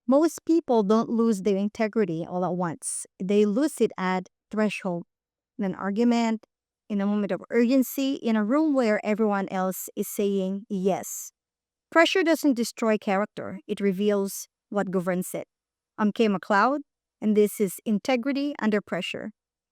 Most people don't lose their integrity all at once. They lose it at threshold, in an argument, in a moment of urgency, in a room where everyone else is saying yes. Pressure doesn't destroy character, it reveals what governs it. I'm Kay McLeod, and this is Integrity Under Pressure,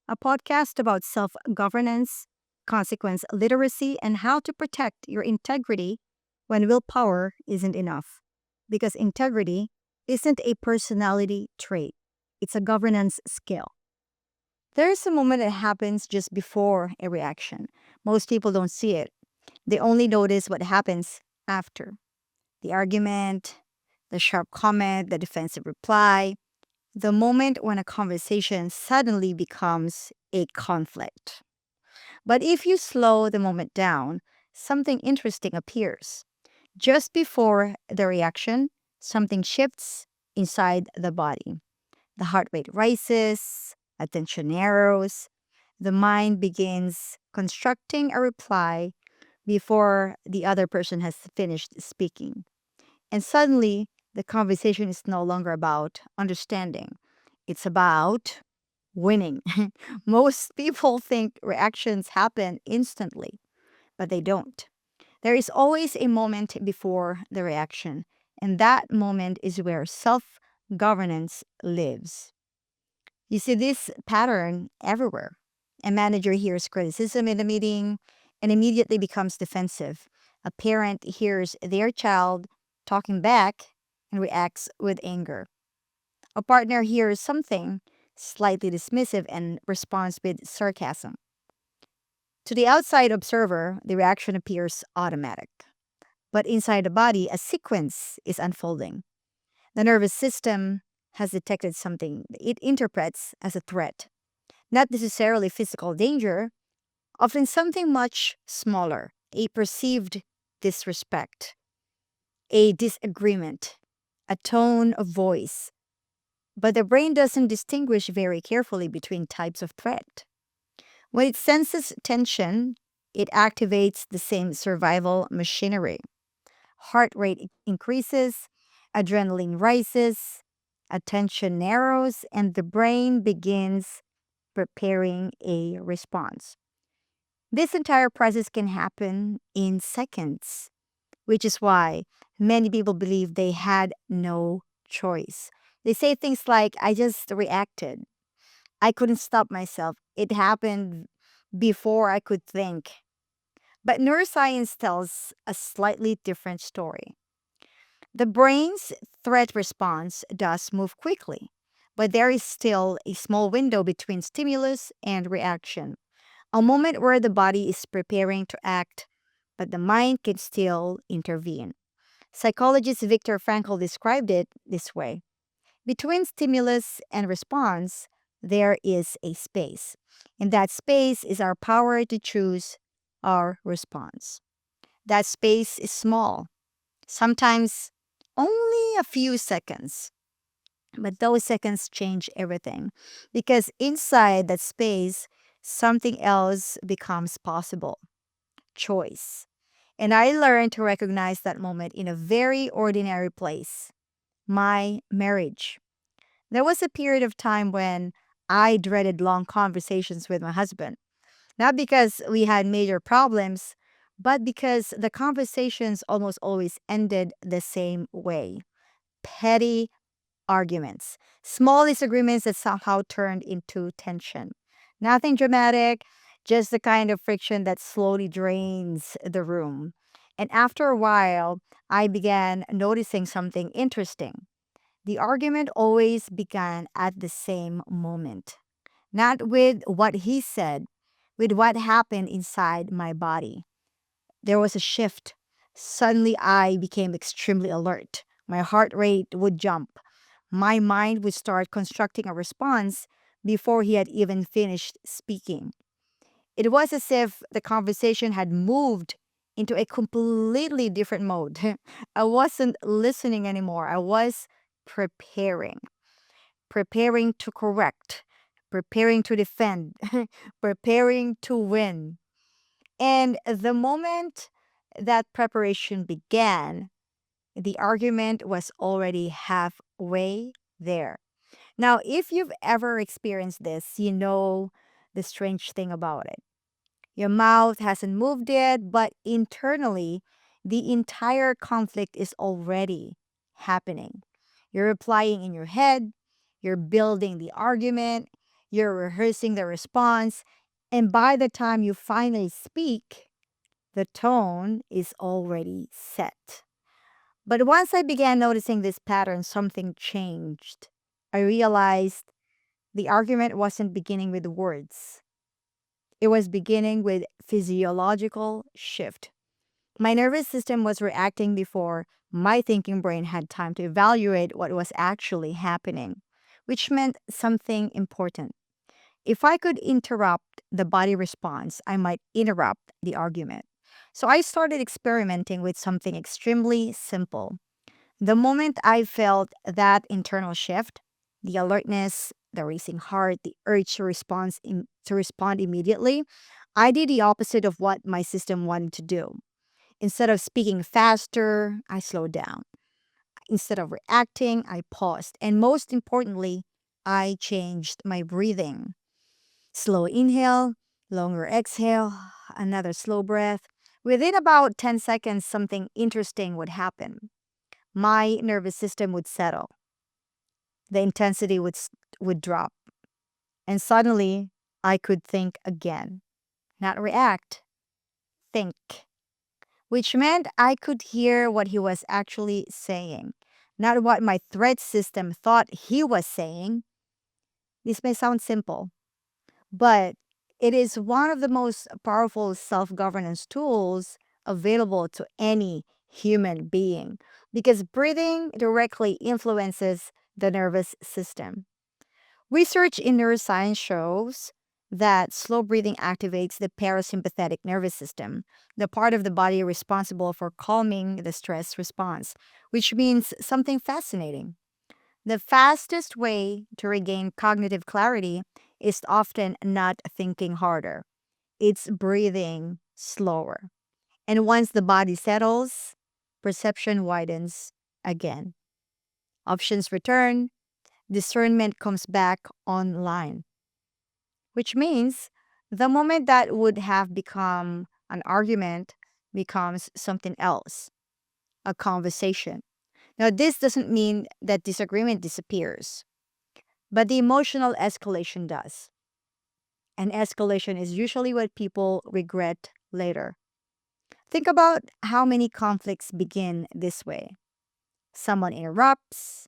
a podcast about self governance, consequence literacy, and how to protect your integrity when willpower isn't enough. Because integrity isn't a personality trait, it's a governance skill. There's a moment that happens just before a reaction. Most people don't see it, they only notice what happens after the argument, the sharp comment, the defensive reply, the moment when a conversation suddenly becomes a conflict. But if you slow the moment down, something interesting appears. Just before the reaction, something shifts inside the body. The heart rate rises, attention narrows, the mind begins constructing a reply before the other person has finished speaking. And suddenly, the conversation is no longer about understanding, it's about winning. Most people think reactions happen instantly, but they don't. There is always a moment before the reaction, and that moment is where self governance lives. You see this pattern everywhere. A manager hears criticism in a meeting and immediately becomes defensive. A parent hears their child talking back and reacts with anger. A partner hears something slightly dismissive and responds with sarcasm. To the outside observer, the reaction appears automatic. But inside the body, a sequence is unfolding. The nervous system has detected something it interprets as a threat, not necessarily physical danger, often something much smaller, a perceived disrespect, a disagreement, a tone of voice. But the brain doesn't distinguish very carefully between types of threat. When it senses tension, it activates the same survival machinery. Heart rate increases, adrenaline rises, attention narrows, and the brain begins preparing a response. This entire process can happen in seconds, which is why many people believe they had no choice. They say things like, I just reacted. I couldn't stop myself. It happened before I could think. But neuroscience tells a slightly different story. The brain's threat response does move quickly, but there is still a small window between stimulus and reaction, a moment where the body is preparing to act, but the mind can still intervene. Psychologist Viktor Frankl described it this way: between stimulus and response, there is a space. And that space is our power to choose our response. That space is small, sometimes only a few seconds. But those seconds change everything because inside that space, something else becomes possible: choice. And I learned to recognize that moment in a very ordinary place: my marriage. There was a period of time when I dreaded long conversations with my husband, not because we had major problems, but because the conversations almost always ended the same way: petty arguments, small disagreements that somehow turned into tension. Nothing dramatic, just the kind of friction that slowly drains the room. And after a while, I began noticing something interesting. The argument always began at the same moment, not with what he said, with what happened inside my body. There was a shift. Suddenly, I became extremely alert. My heart rate would jump. My mind would start constructing a response before he had even finished speaking. It was as if the conversation had moved into a completely different mode. I wasn't listening anymore. I was preparing, preparing to correct, preparing to defend, preparing to win. And the moment that preparation began, the argument was already half way there. Now, if you've ever experienced this, you know the strange thing about it. Your mouth hasn't moved yet, but internally, the entire conflict is already happening. You're replying in your head, you're building the argument, you're rehearsing the response, and by the time you finally speak, the tone is already set. But once I began noticing this pattern, something changed. I realized the argument wasn't beginning with words. It was beginning with physiological shift. My nervous system was reacting before my thinking brain had time to evaluate what was actually happening, which meant something important. If I could interrupt the body response, I might interrupt the argument. So I started experimenting with something extremely simple. The moment I felt that internal shift, the alertness, the racing heart, the urge to respond immediately, I did the opposite of what my system wanted to do. Instead of speaking faster, I slowed down. Instead of reacting, I paused. And most importantly, I changed my breathing. Slow inhale, longer exhale, another slow breath. Within about 10 seconds, something interesting would happen. My nervous system would settle, the intensity would drop, and suddenly I could think again, not react, think, which meant I could hear what he was actually saying, not what my threat system thought he was saying. This may sound simple, but it is one of the most powerful self governance tools available to any human being because breathing directly influences the nervous system. Research in neuroscience shows that slow breathing activates the parasympathetic nervous system, the part of the body responsible for calming the stress response, which means something fascinating. The fastest way to regain cognitive clarity is often not thinking harder, it's breathing slower. And once the body settles, perception widens again. Options return, discernment comes back online, which means the moment that would have become an argument becomes something else, a conversation. Now, this doesn't mean that disagreement disappears, but the emotional escalation does. And escalation is usually what people regret later. Think about how many conflicts begin this way. Someone interrupts,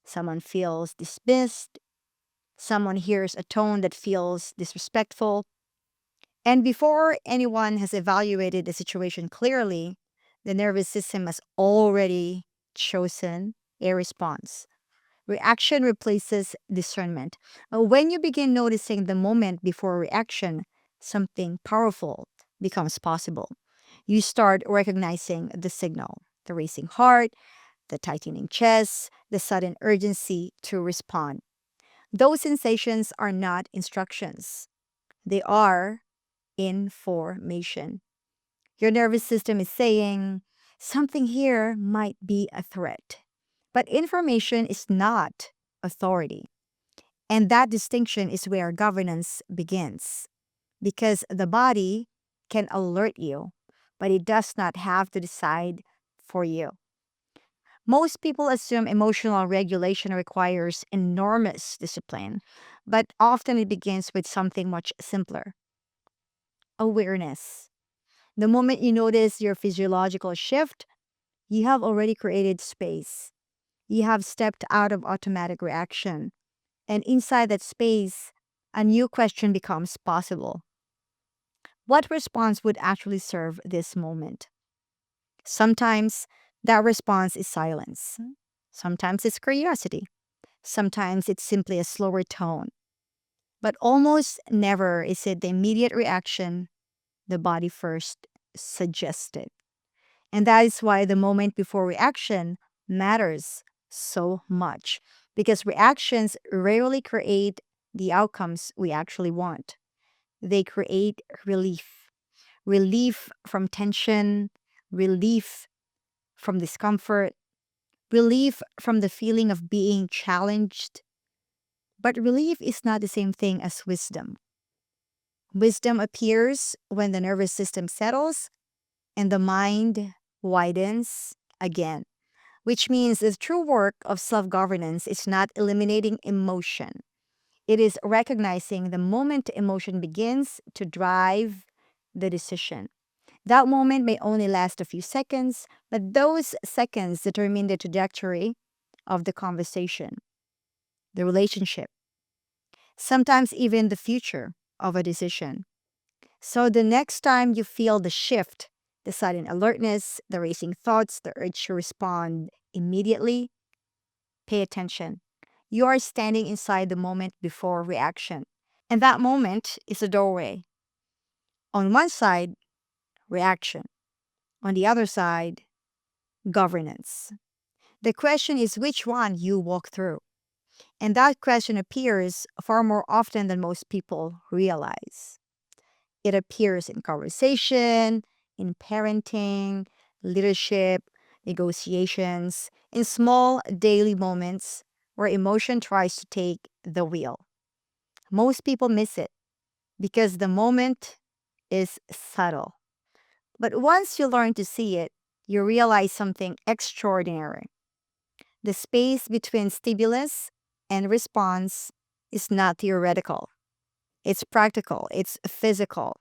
someone feels dismissed, someone hears a tone that feels disrespectful, and before anyone has evaluated the situation clearly, the nervous system has already chosen a response. Reaction replaces discernment. When you begin noticing the moment before reaction, something powerful becomes possible. You start recognizing the signal, the racing heart, the tightening chest, the sudden urgency to respond. Those sensations are not instructions, they are information. Your nervous system is saying, something here might be a threat. But information is not authority. And that distinction is where governance begins. Because the body can alert you, but it does not have to decide for you. Most people assume emotional regulation requires enormous discipline, but often it begins with something much simpler: awareness. The moment you notice your physiological shift, you have already created space. You have stepped out of automatic reaction. And inside that space, a new question becomes possible. What response would actually serve this moment? Sometimes that response is silence. Sometimes it's curiosity. Sometimes it's simply a slower tone. But almost never is it the immediate reaction the body first suggested. And that is why the moment before reaction matters so much, because reactions rarely create the outcomes we actually want. They create relief, relief from tension, relief from discomfort, relief from the feeling of being challenged. But relief is not the same thing as wisdom. Wisdom appears when the nervous system settles and the mind widens again, which means the true work of self governance is not eliminating emotion. It is recognizing the moment emotion begins to drive the decision. That moment may only last a few seconds, but those seconds determine the trajectory of the conversation, the relationship, sometimes even the future of a decision. So the next time you feel the shift, the sudden alertness, the racing thoughts, the urge to respond immediately, pay attention. You are standing inside the moment before reaction. And that moment is a doorway. On one side, reaction. On the other side, governance. The question is which one you walk through. And that question appears far more often than most people realize. It appears in conversation, in parenting, leadership, negotiations, in small daily moments where emotion tries to take the wheel. Most people miss it because the moment is subtle. But once you learn to see it, you realize something extraordinary. The space between stimulus and response is not theoretical, it's practical, it's physical.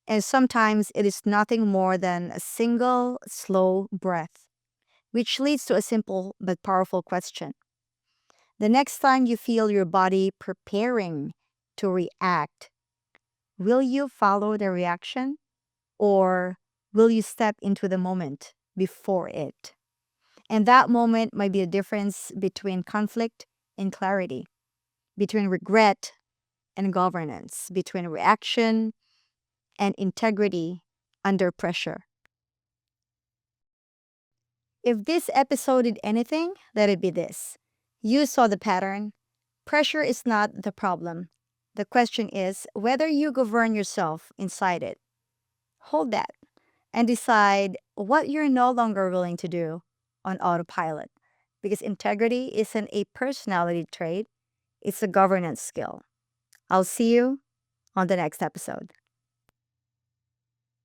And sometimes it is nothing more than a single slow breath, which leads to a simple but powerful question. The next time you feel your body preparing to react, will you follow the reaction or will you step into the moment before it? And that moment might be a difference between conflict and clarity, between regret and governance, between reaction and integrity under pressure. If this episode did anything, let it be this. You saw the pattern. Pressure is not the problem. The question is whether you govern yourself inside it. Hold that and decide what you're no longer willing to do on autopilot. Because integrity isn't a personality trait, it's a governance skill. I'll see you on the next episode.